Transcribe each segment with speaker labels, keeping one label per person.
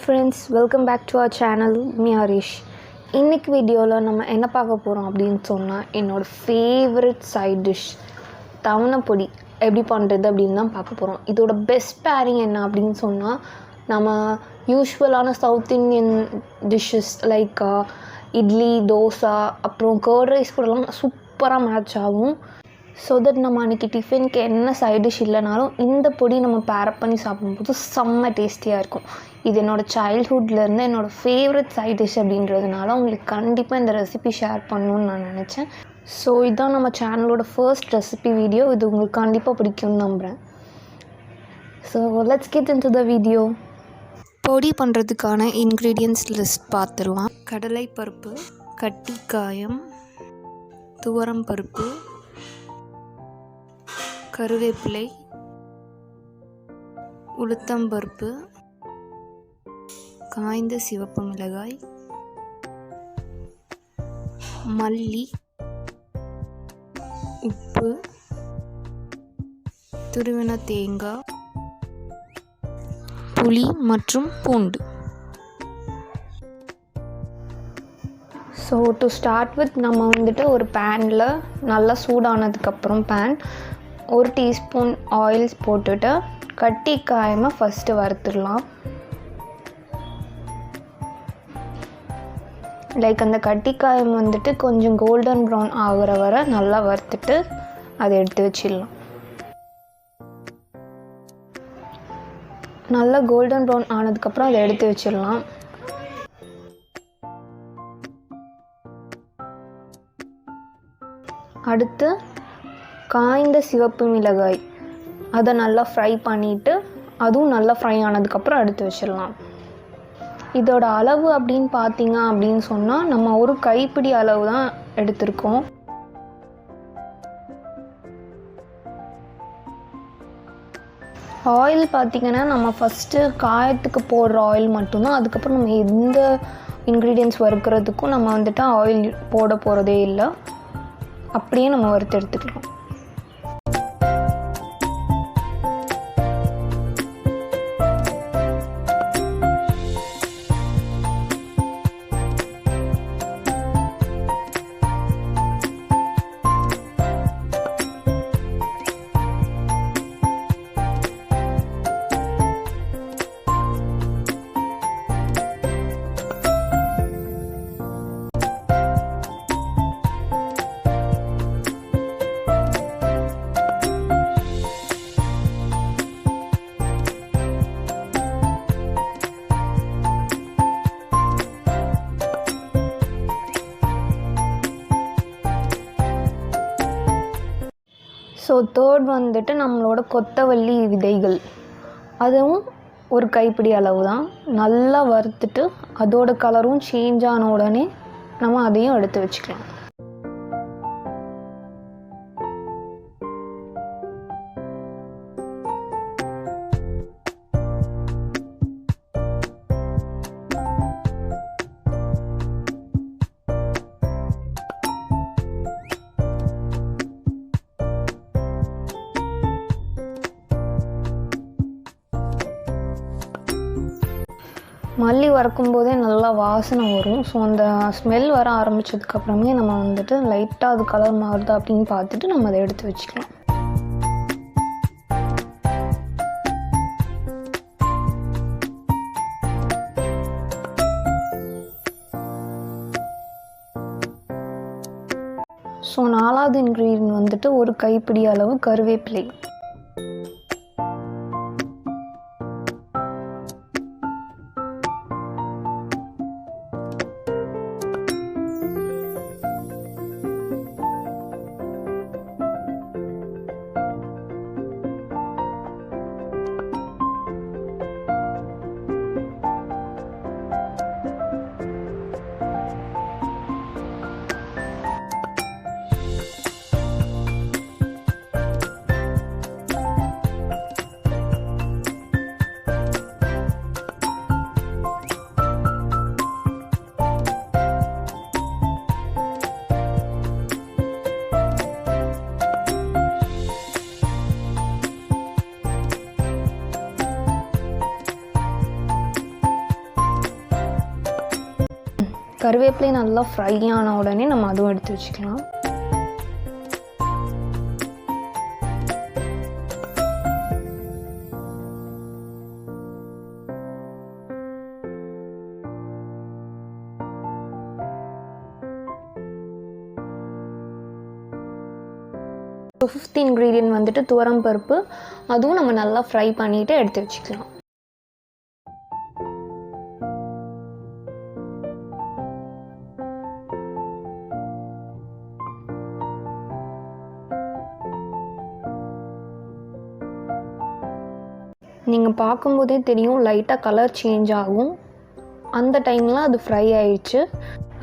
Speaker 1: friends, welcome back to our channel. Me Harish. இன்னைக்கு வீடியோல நம்ம என்ன பார்க்க போறோம் அப்படினு சொன்னா என்னோட ஃபேவரட் சைட் டிஷ் தவன பொடி எப்படி பண்றது அப்படினு தான் பார்க்க போறோம். இதோட பெஸ்ட் பேரிங் என்ன அப்படினு சொன்னா நம்ம யூசுவலான south Indian dishes like idli, dosa அப்புறம் கர்ட் ரைஸ் கூடலாம் சூப்பரா மேட்ச் ஆகும். ஸோ தட் நம்ம அன்றைக்கி டிஃபினுக்கு என்ன சைட் டிஷ் இல்லைனாலும் இந்த பொடி நம்ம பேரப் பண்ணி சாப்பிடும்போது செம்ம டேஸ்டியாக இருக்கும். இது என்னோடய சைல்ட்ஹுட்லேருந்து என்னோடய ஃபேவரட் சைட் டிஷ் அப்படின்றதுனால உங்களுக்கு கண்டிப்பாக இந்த ரெசிபி ஷேர் பண்ணணுன்னு நான் நினச்சேன். ஸோ இதுதான் நம்ம சேனலோட ஃபர்ஸ்ட் ரெசிபி வீடியோ. இது உங்களுக்கு கண்டிப்பாக பிடிக்கும்னு நம்புகிறேன். So let's get into the video. பொடி பண்ணுறதுக்கான இன்க்ரீடியன்ட்ஸ் லிஸ்ட் பார்த்துருலாம். கடலை பருப்பு, கட்டிக்காயம், துவரம் பருப்பு, கருவேப்பிலை, உளுத்தம்பருப்பு, காய்ந்த சிவப்பு மிளகாய், மல்லி, உப்பு, துருவின தேங்காய், புளி மற்றும் பூண்டு. ஸோ டு ஸ்டார்ட் வித் நம்ம வந்துட்டு ஒரு பேனில் நல்லா சூடானதுக்கப்புறம் ஒரு டீஸ்பூன் ஆயில்ஸ் போட்டுட்டு கட்டிக்காயமாக ஃபஸ்ட்டு வறுத்துடலாம். லைக் அந்த கட்டிக்காயம் வந்துட்டு கொஞ்சம் கோல்டன் ப்ரௌன் ஆகிற வரை நல்லா வறுத்துட்டு அதை எடுத்து வச்சிடலாம். நல்லா கோல்டன் ப்ரௌன் ஆனதுக்கப்புறம் அதை எடுத்து வச்சிடலாம். அடுத்து காய்ந்த சிவப்பு மிளகாய் அதை நல்லா ஃப்ரை பண்ணிவிட்டு அதுவும் நல்லா ஃப்ரை ஆனதுக்கப்புறம் எடுத்து வச்சிடலாம். இதோட அளவு அப்படின்னு பார்த்தீங்க அப்படின்னு சொன்னால் நம்ம ஒரு கைப்பிடி அளவு தான் எடுத்திருக்கோம். ஆயில் பார்த்திங்கன்னா நம்ம ஃபஸ்ட்டு காயத்துக்கு போடுற ஆயில் மட்டும்தான். அதுக்கப்புறம் நம்ம எந்த இன்க்ரீடியன்ட்ஸ் வறுக்கிறதுக்கும் நம்ம வந்துட்டு ஆயில் போட போகிறதே இல்லை. அப்படியே நம்ம வறுத்து எடுத்துக்கலாம். ஸோ தேர்ட் வந்துட்டு நம்மளோட கொத்தவள்ளி விதைகள், அதுவும் ஒரு கைப்பிடி அளவு தான். நல்லா வறுத்துட்டு அதோட கலரும் சேஞ்ச் ஆன உடனே நம்ம அதையும் எடுத்து வச்சுக்கலாம். மல்லி வறுக்கும் போதே நல்லா வாசனை வரும். ஸோ அந்த ஸ்மெல் வர ஆரம்பித்ததுக்கப்புறமே நம்ம வந்துட்டு லைட்டாக அது கலர் மாறுது அப்படின்னு பார்த்துட்டு நம்ம அதை எடுத்து வச்சுக்கலாம். ஸோ நாலாவது இன்க்ரீடியன்ட் வந்துட்டு ஒரு கைப்பிடி அளவு கருவேப்பிலை. கருவேப்பிலை நல்லா ஃப்ரை ஆன உடனே நம்ம அதுவும் எடுத்து வச்சுக்கலாம். ஃபிஃப்த் இன்க்ரீடியன்ட் வந்துட்டு துவரம் பருப்பு. அதுவும் நம்ம நல்லா ஃப்ரை பண்ணிவிட்டு எடுத்து வச்சுக்கலாம். நீங்கள் பார்க்கும்போதே தெரியும் லைட்டாக கலர் சேஞ்ச் ஆகும். அந்த டைமில் அது ஃப்ரை ஆயிடுச்சு.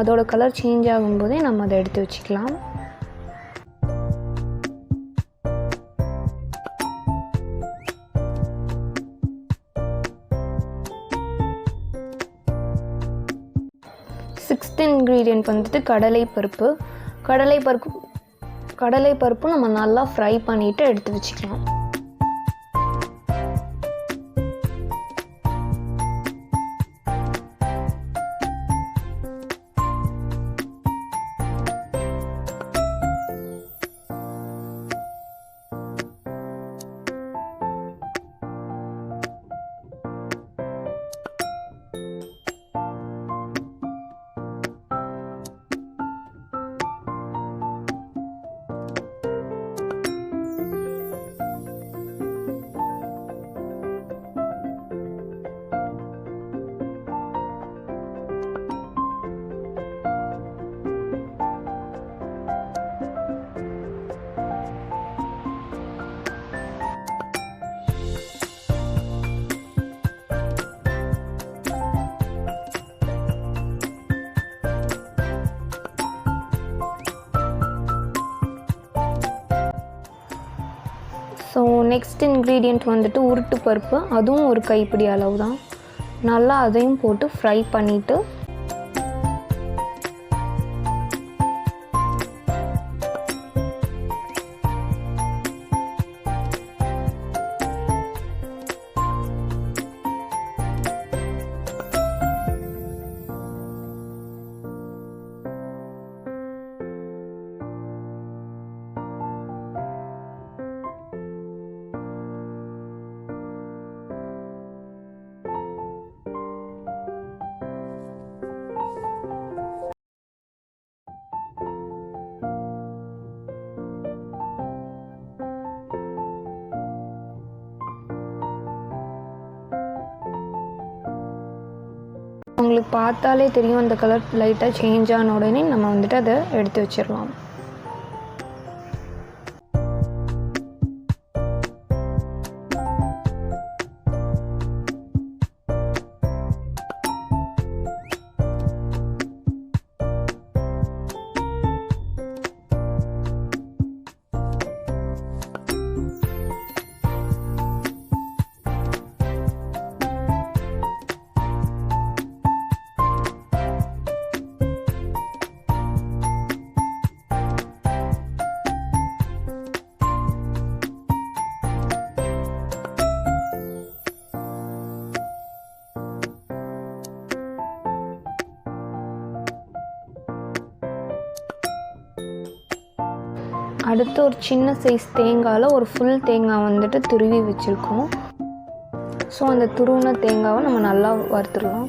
Speaker 1: அதோட கலர் சேஞ்ச் ஆகும்போதே நம்ம அதை எடுத்து வச்சுக்கலாம். சிக்ஸ்த் இன்க்ரீடியன்ட் வந்துட்டு கடலை பருப்பு நம்ம நல்லா ஃப்ரை பண்ணிவிட்டு எடுத்து வச்சுக்கலாம். ஸோ நெக்ஸ்ட் இன்க்ரீடியண்ட் வந்துட்டு உருட்டு பருப்பு. அதுவும் ஒரு கைப்பிடி அளவு தான். நல்லா அதையும் போட்டு ஃப்ரை பண்ணிவிட்டு உங்களுக்கு பார்த்தாலே தெரியும் அந்த கலர் லைட்டாக சேஞ்ச் ஆன உடனே நம்ம வந்துட்டு அதை எடுத்து வச்சிடலாம். அடுத்து ஒரு சின்ன சைஸ் தேங்காயில் ஒரு ஃபுல் தேங்காய் வந்துட்டு துருவி வச்சுருக்கோம். ஸோ அந்த துருவின தேங்காவை நம்ம நல்லா வறுத்துடலாம்.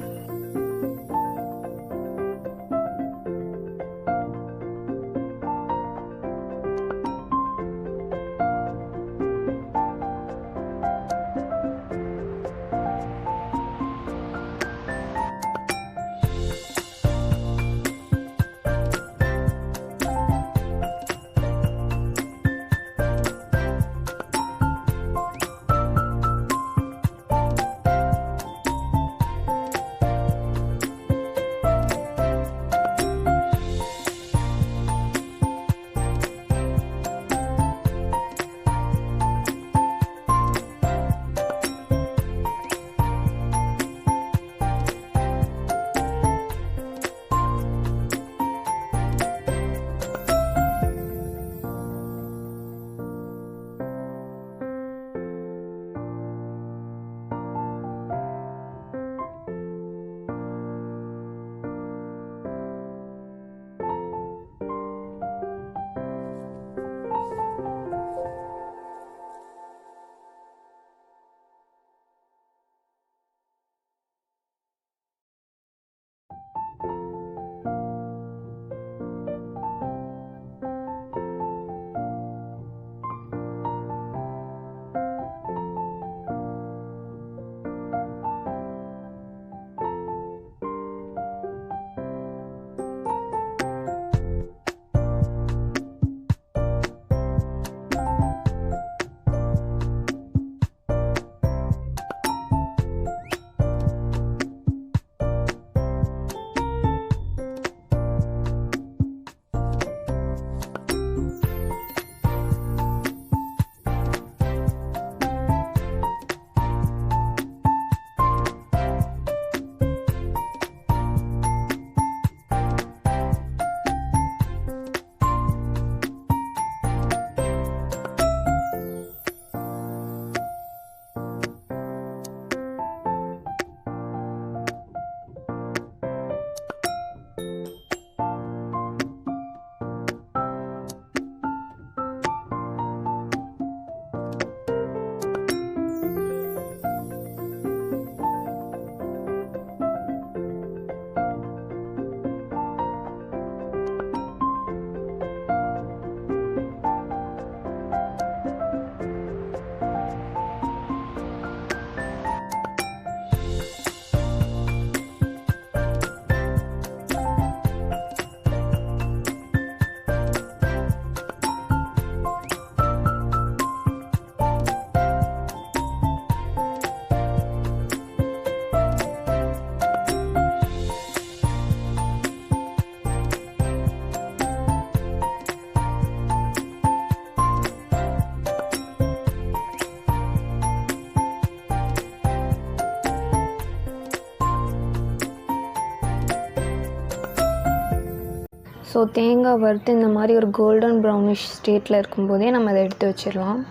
Speaker 1: ஸோ தேங்காய் வறுத்து இந்த மாதிரி ஒரு கோல்டன் ப்ரௌனிஷ் ஸ்டேட்டில் இருக்கும்போதே நம்ம அதை எடுத்து வச்சிடலாம்.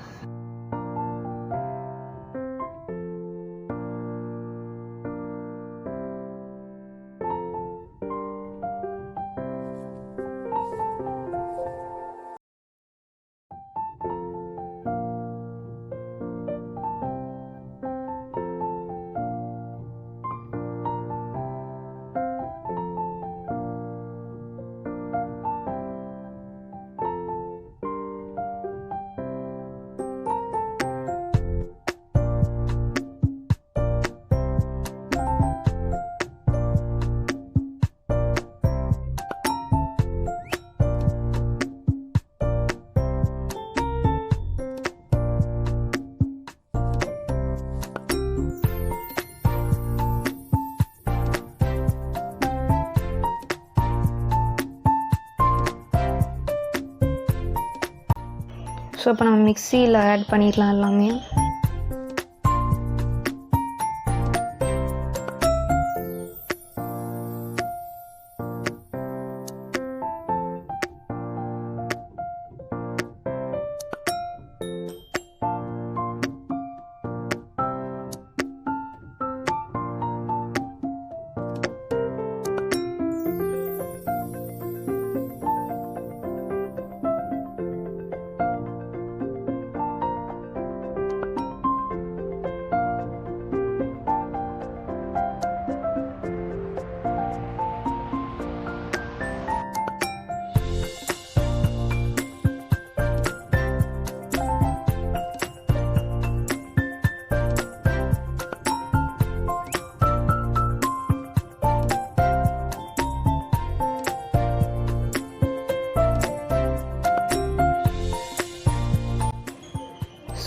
Speaker 1: ஸோ இப்போ நம்ம மிக்சியில் ஆட் பண்ணிடலாம் எல்லாமே.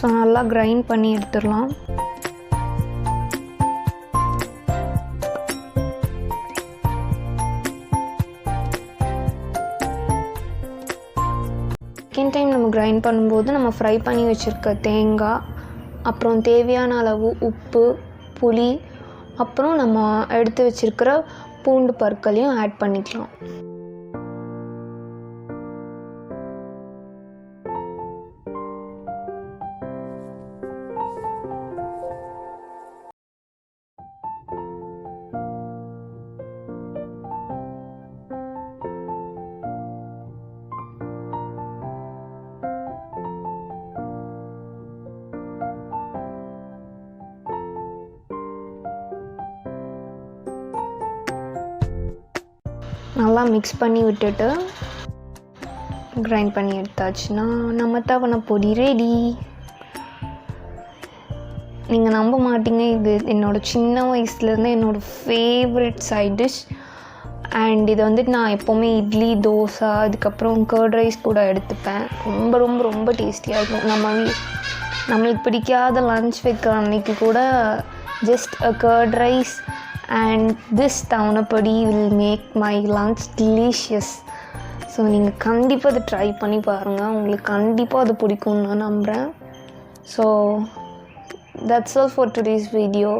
Speaker 1: ஸோ நல்லா கிரைண்ட் பண்ணி எடுத்துடலாம். செகண்ட் டைம் நம்ம கிரைண்ட் பண்ணும்போது நம்ம ஃப்ரை பண்ணி வச்சுருக்க தேங்காய், அப்புறம் தேவையான அளவு உப்பு, புளி, அப்புறம் நம்ம எடுத்து வச்சுருக்கிற பூண்டு பற்களையும் ஆட் பண்ணிக்கலாம். நல்லா மிக்ஸ் பண்ணி விட்டுட்டு கிரைண்ட் பண்ணி எடுத்தாச்சுன்னா நம்ம தவணை பொடி ரெடி. நீங்கள் நம்ப மாட்டீங்க, இது என்னோடய சின்ன வயசுலேருந்து என்னோடய ஃபேவரட் சைட் டிஷ். அண்ட் இதை வந்துட்டு நான் எப்போவுமே இட்லி, தோசை, அதுக்கப்புறம் கர்ட் ரைஸ் கூட எடுத்துப்பேன். ரொம்ப ரொம்ப ரொம்ப டேஸ்டியாக இருக்கும். நம்மளுக்கு பிடிக்காத லன்ச் வைக்கிற அன்னைக்கு கூட just a curd rice and this thavana podi will make my lunch delicious. So நீங்கள் கண்டிப்பாக அதை ட்ரை பண்ணி பாருங்கள், உங்களுக்கு கண்டிப்பாக அது பிடிக்கும்னு நான் நம்புகிறேன். So that's all for today's video.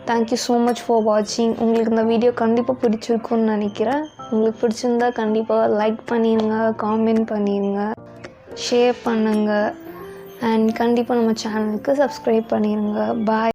Speaker 1: Thank you so much for watching. உங்களுக்கு இந்த வீடியோ கண்டிப்பாக பிடிச்சிருக்குன்னு நினைக்கிறேன். உங்களுக்கு பிடிச்சிருந்தா கண்டிப்பாக லைக் பண்ணிடுங்க, காமெண்ட் பண்ணிடுங்க, ஷேர் பண்ணுங்கள், அண்ட் கண்டிப்பாக நம்ம சேனலுக்கு சப்ஸ்கிரைப் பண்ணிடுங்க. பாய்.